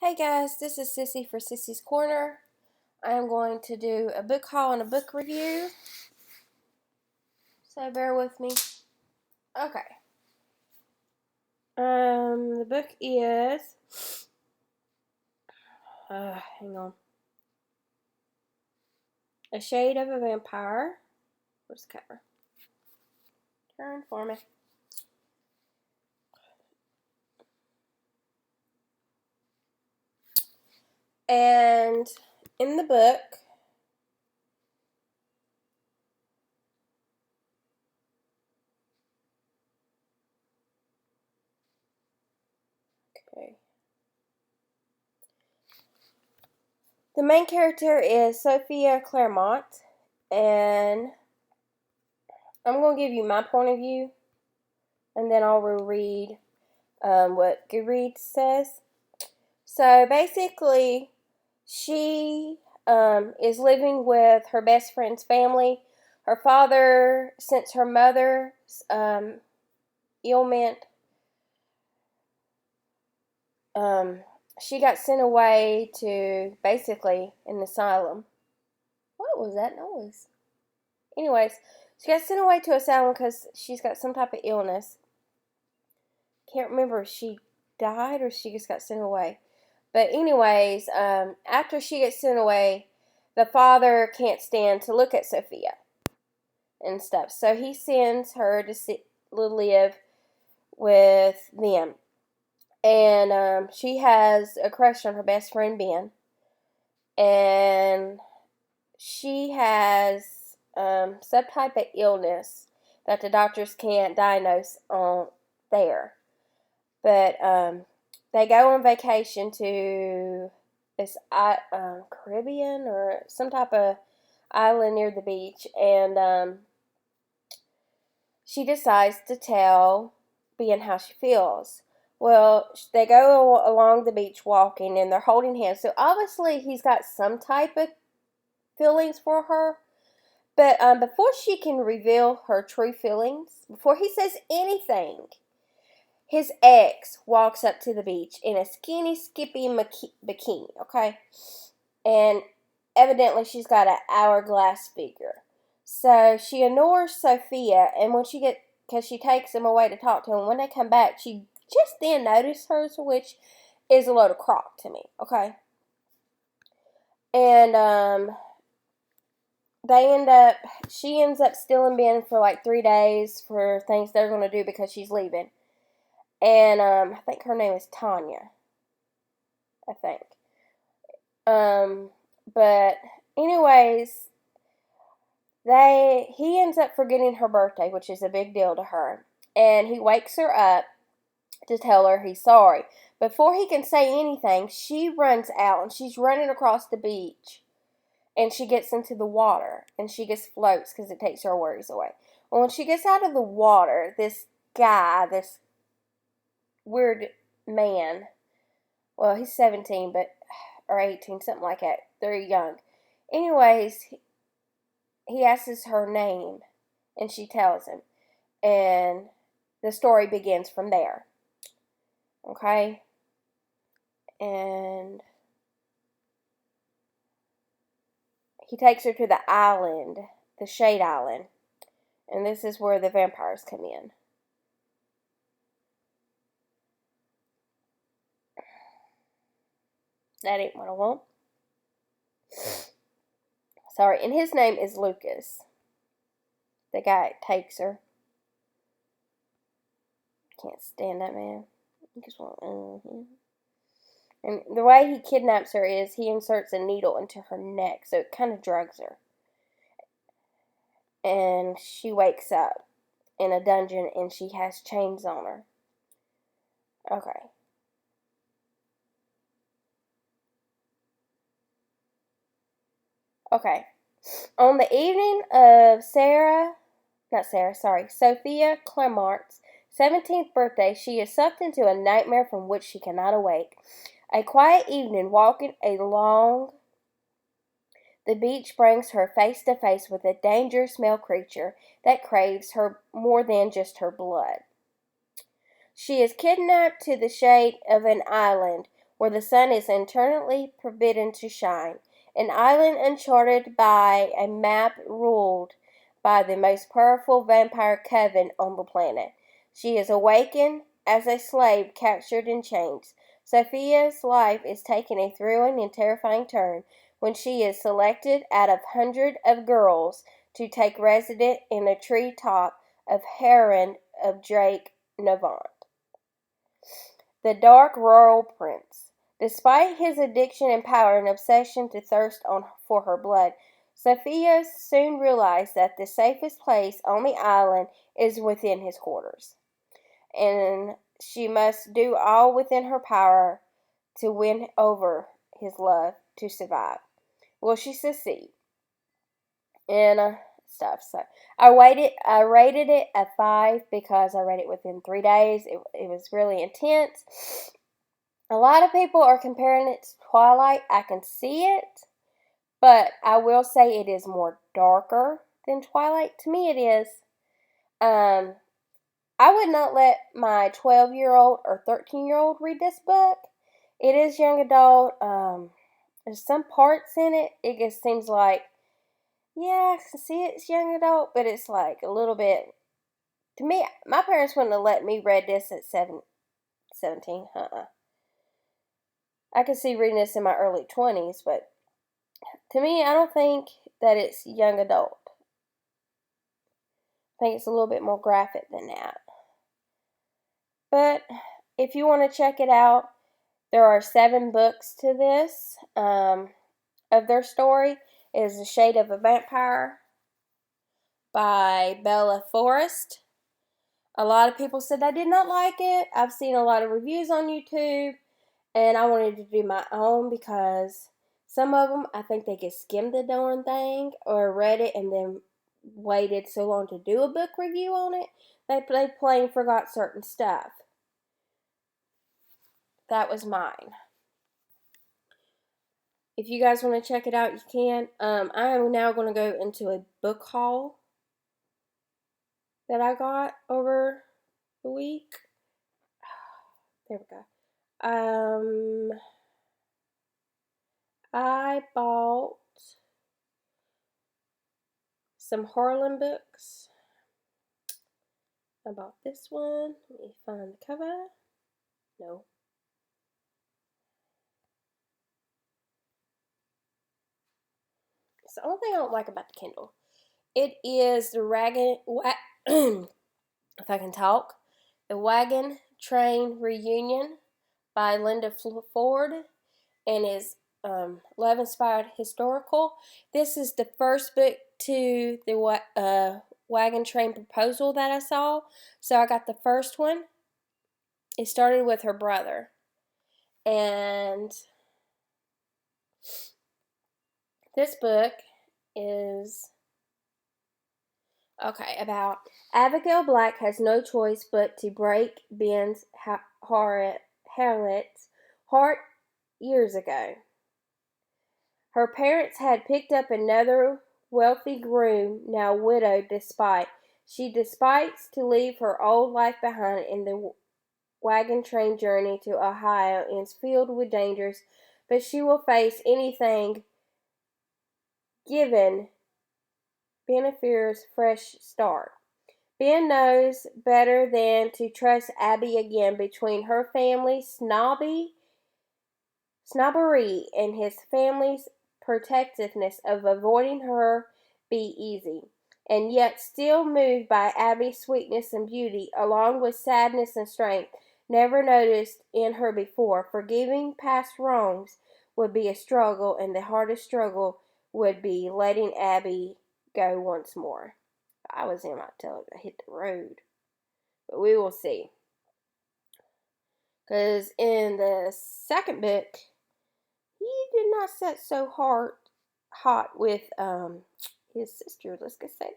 Hey guys, this is Sissy for Sissy's Corner. I am going to do a book haul and a book review, so bear with me. Okay. The book is, hang on. A Shade of a Vampire. Where's the cover? Turn for me. And in the book, okay. The main character is Sophia Claremont, and I'm going to give you my point of view, and then I'll reread what Goodreads says. So basically, she is living with her best friend's family. Her father, since her mother's ailment, she got sent away to basically an asylum. What was that noise? Anyways, she got sent away to asylum because she's got some type of illness. Can't remember if she died or she just got sent away. But anyways, after she gets sent away, the father can't stand to look at Sophia and stuff. So he sends her to live with them. And she has a crush on her best friend, Ben. And she has some type of illness that the doctors can't diagnose on there. But they go on vacation to this Caribbean or some type of island near the beach, and she decides to tell Ben how she feels. Well, they go along the beach walking, and they're holding hands. So obviously he's got some type of feelings for her. But before she can reveal her true feelings, before he says anything, his ex walks up to the beach in a skinny, skippy bikini, okay? And evidently she's got an hourglass figure. So she ignores Sophia, and because she takes him away to talk to him, when they come back, she just then notices her, which is a load of crock to me, okay? And she ends up stealing Ben for like 3 days for things they're going to do because she's leaving. And I think her name is Tanya. I think. But anyways, he ends up forgetting her birthday, which is a big deal to her. And he wakes her up to tell her he's sorry. Before he can say anything, she runs out, and she's running across the beach. And she gets into the water, and she just floats because it takes her worries away. Well, when she gets out of the water, this guy, this weird man, well, he's 17, or 18, something like that. They're young. Anyways, he asks her name, and she tells him. And the story begins from there. Okay? And he takes her to the island, the Shade Island. And this is where the vampires come in. That ain't what I want. Sorry, and his name is Lucas. The guy that takes her. Can't stand that man. He just won't. And the way he kidnaps her is he inserts a needle into her neck, so it kind of drugs her. And she wakes up in a dungeon, and she has chains on her. Okay. Okay. On the evening of Sophia Clermont's 17th birthday, she is sucked into a nightmare from which she cannot awake. A quiet evening walking along the beach brings her face to face with a dangerous male creature that craves her more than just her blood. She is kidnapped to the shade of an island where the sun is eternally forbidden to shine. An island uncharted by a map ruled by the most powerful vampire coven on the planet. She is awakened as a slave captured in chains. Sophia's life is taking a thrilling and terrifying turn when she is selected out of hundreds of girls to take residence in a tree top of Heron of Drake Navant. The Dark Rural Prince. Despite his addiction and power and obsession to thirst for her blood, Sophia soon realized that the safest place on the island is within his quarters, and she must do all within her power to win over his love to survive. Will she succeed? And stuff. So I rated it a 5 because I read it within 3 days. It was really intense. A lot of people are comparing it to Twilight. I can see it, but I will say it is more darker than Twilight. To me, it is. I would not let my 12-year-old or 13-year-old read this book. It is young adult. There's some parts in it. It just seems like, yeah, I can see it's young adult, but it's like a little bit. To me, my parents wouldn't have let me read this at 17. I could see reading this in my early 20s, but to me, I don't think that it's young adult. I think it's a little bit more graphic than that. But if you want to check it out, there are 7 books to this of their story. It is The Shade of a Vampire by Bella Forrest. A lot of people said I did not like it. I've seen a lot of reviews on YouTube, and I wanted to do my own because some of them, I think they just skimmed the darn thing or read it and then waited so long to do a book review on it. They plain forgot certain stuff. That was mine. If you guys want to check it out, you can. I am now going to go into a book haul that I got over the week. There we go. I bought some Harlan books. I bought this one. Let me find the cover. No. It's the only thing I don't like about the Kindle. It is the if I can talk, The Wagon Train Reunion by Linda Ford, and is love-inspired historical. This is the first book to the Wagon Train Proposal that I saw, so I got the first one. It started with her brother, and this book is about Abigail Black has no choice but to break Ben's Harriet's heart years ago. Her parents had picked up another wealthy groom, now widowed, she despises to leave her old life behind, in the wagon train journey to Ohio is filled with dangers, but she will face anything given Benefir's fresh start. Ben knows better than to trust Abby again. Between her family's snobbery and his family's protectiveness of avoiding her be easy, and yet still moved by Abby's sweetness and beauty, along with sadness and strength never noticed in her before. Forgiving past wrongs would be a struggle, and the hardest struggle would be letting Abby go once more. I was in my till I hit the road, but we will see. Because in the second book, he did not set so hot with his sister. Let's just say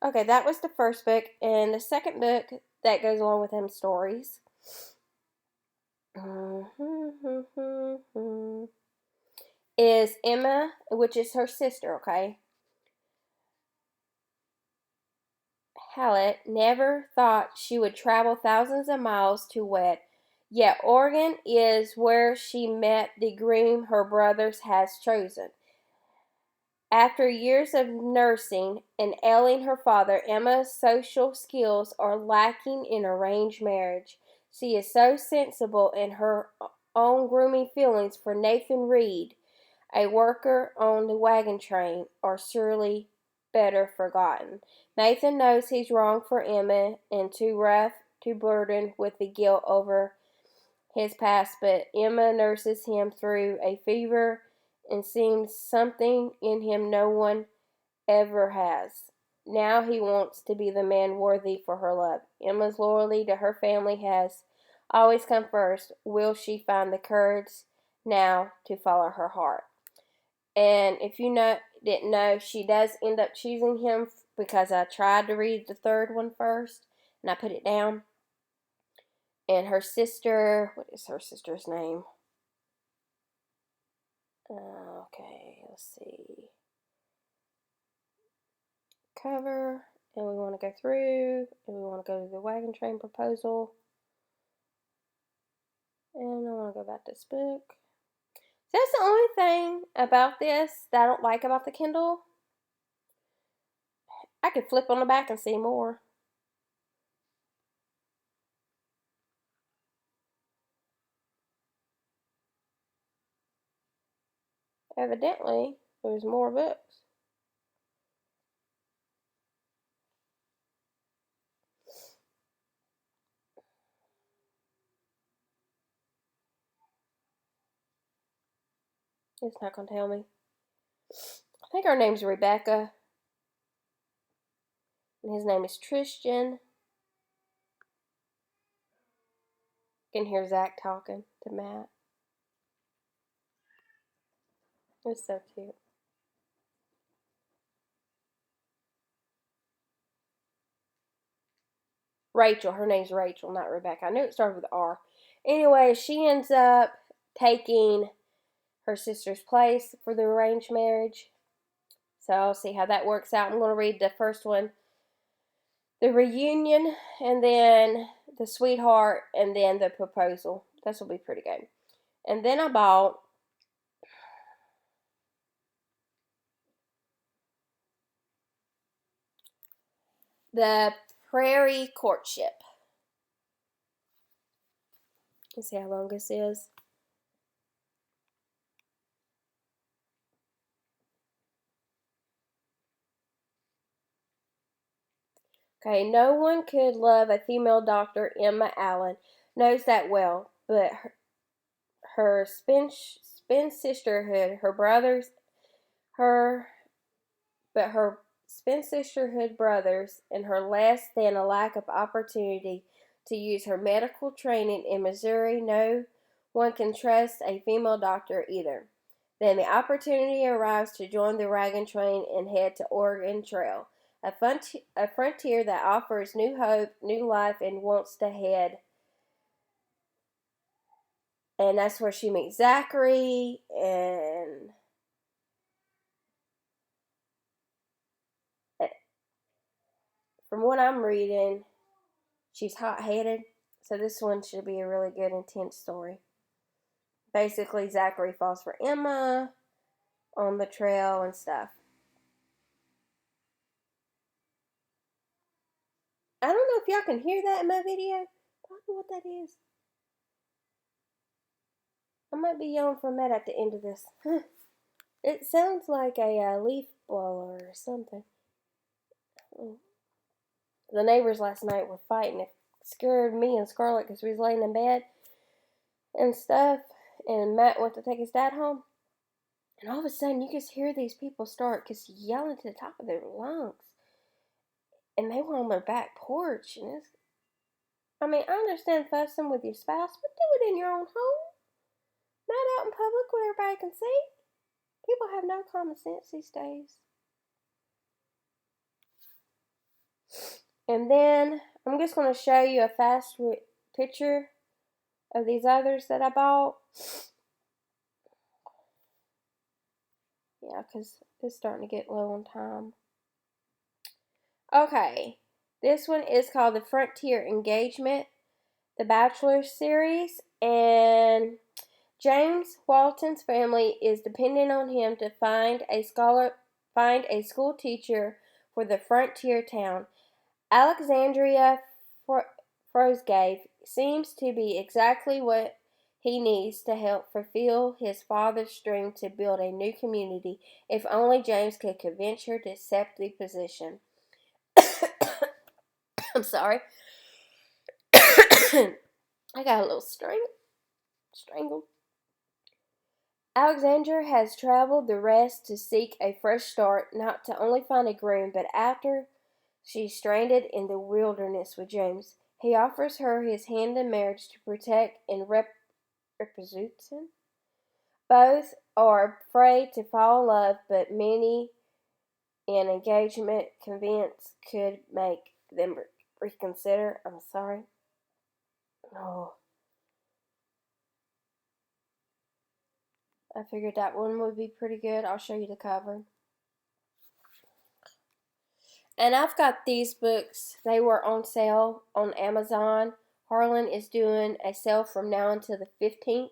that. Okay, that was the first book, and the second book that goes along with them stories is Emma, which is her sister. Okay. Hallett never thought she would travel thousands of miles to wed Yet Oregon is where she met the groom her brothers has chosen. After years of nursing and ailing her father, Emma's social skills are lacking in arranged marriage. She is so sensible in her own grooming feelings for Nathan Reed, a worker on the wagon train, are surely better forgotten. Nathan knows he's wrong for Emma and too rough to burden with the guilt over his past, but Emma nurses him through a fever and sees something in him no one ever has. Now he wants to be the man worthy for her love. Emma's loyalty to her family has always come first. Will she find the courage now to follow her heart? And if you didn't know, she does end up choosing him because I tried to read the third one first and I put it down. And her sister, what is her sister's name? Okay, let's see. Cover, and we want to go through, and we want to go to the wagon train proposal. And I want to go back to this book. So that's the only thing about this that I don't like about the Kindle. I could flip on the back and see more. Evidently, there's more books. It's not going to tell me. I think her name's Rebecca. And his name is Tristan. You can hear Zach talking to Matt. It's so cute. Rachel. Her name's Rachel, not Rebecca. I knew it started with R. Anyway, she ends up taking her sister's place for the arranged marriage. So I'll see how that works out. I'm going to read the first one, the reunion, and then the sweetheart, and then the proposal. This will be pretty good. And then I bought the Prairie Courtship. Let's see how long this is. Okay, no one could love a female doctor. Emma Allen knows that well, but her spin sisterhood, her brothers, her but her spin sisterhood brothers, and her less than a lack of opportunity to use her medical training in Missouri. No one can trust a female doctor either. Then the opportunity arrives to join the wagon train and head to Oregon Trail, a frontier that offers new hope, new life, and wants to head. And that's where she meets Zachary, and from what I'm reading, she's hot-headed. So this one should be a really good, intense story. Basically, Zachary falls for Emma on the trail and stuff. I don't know if y'all can hear that in my video. I don't know what that is. I might be yelling for Matt at the end of this. It sounds like a leaf blower or something. The neighbors last night were fighting. It scared me and Scarlett because we was laying in bed and stuff. And Matt went to take his dad home. And all of a sudden, you just hear these people start just yelling to the top of their lungs. And they were on their back porch. And I understand fussing with your spouse, but do it in your own home. Not out in public where everybody can see. People have no common sense these days. And then I'm just going to show you a fast picture of these others that I bought. Yeah, because it's starting to get low on time. Okay, this one is called the Frontier Engagement The Bachelor series, and James Walton's family is depending on him to find a school teacher for the frontier town. Alexandria Frosgate seems to be exactly what he needs to help fulfill his father's dream to build a new community. If only James could convince her to accept the position. I'm sorry. I got a little strangled. Alexandra has traveled the rest to seek a fresh start, not to only find a groom, but after she's stranded in the wilderness with James. He offers her his hand in marriage to protect and represent him. Both are afraid to fall in love, but many an engagement convinced could make them reconsider. I'm sorry. Oh, I figured that one would be pretty good. I'll show you the cover. And I've got these books. They were on sale on Amazon. Harlan is doing a sale from now until the 15th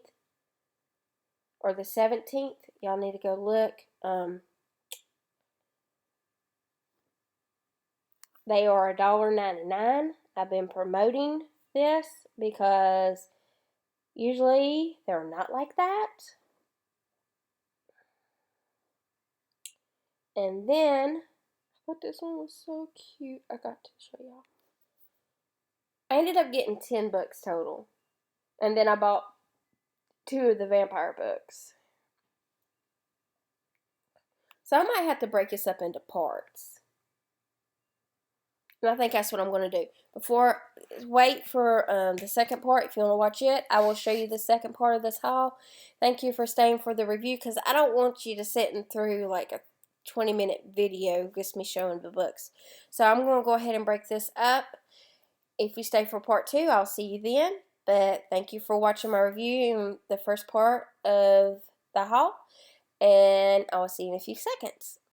or the 17th. Y'all need to go look. They are $1.99. I've been promoting this because usually they're not like that. And then, I thought this one was so cute. I got to show y'all. I ended up getting 10 books total. And then I bought 2 of the vampire books. So I might have to break this up into parts. And I think that's what I'm going to do. Wait for the second part. If you want to watch it, I will show you the second part of this haul. Thank you for staying for the review, because I don't want you to sit through like a 20-minute video just me showing the books. So I'm going to go ahead and break this up. If you stay for part 2, I'll see you then. But thank you for watching my review and the first part of the haul. And I will see you in a few seconds.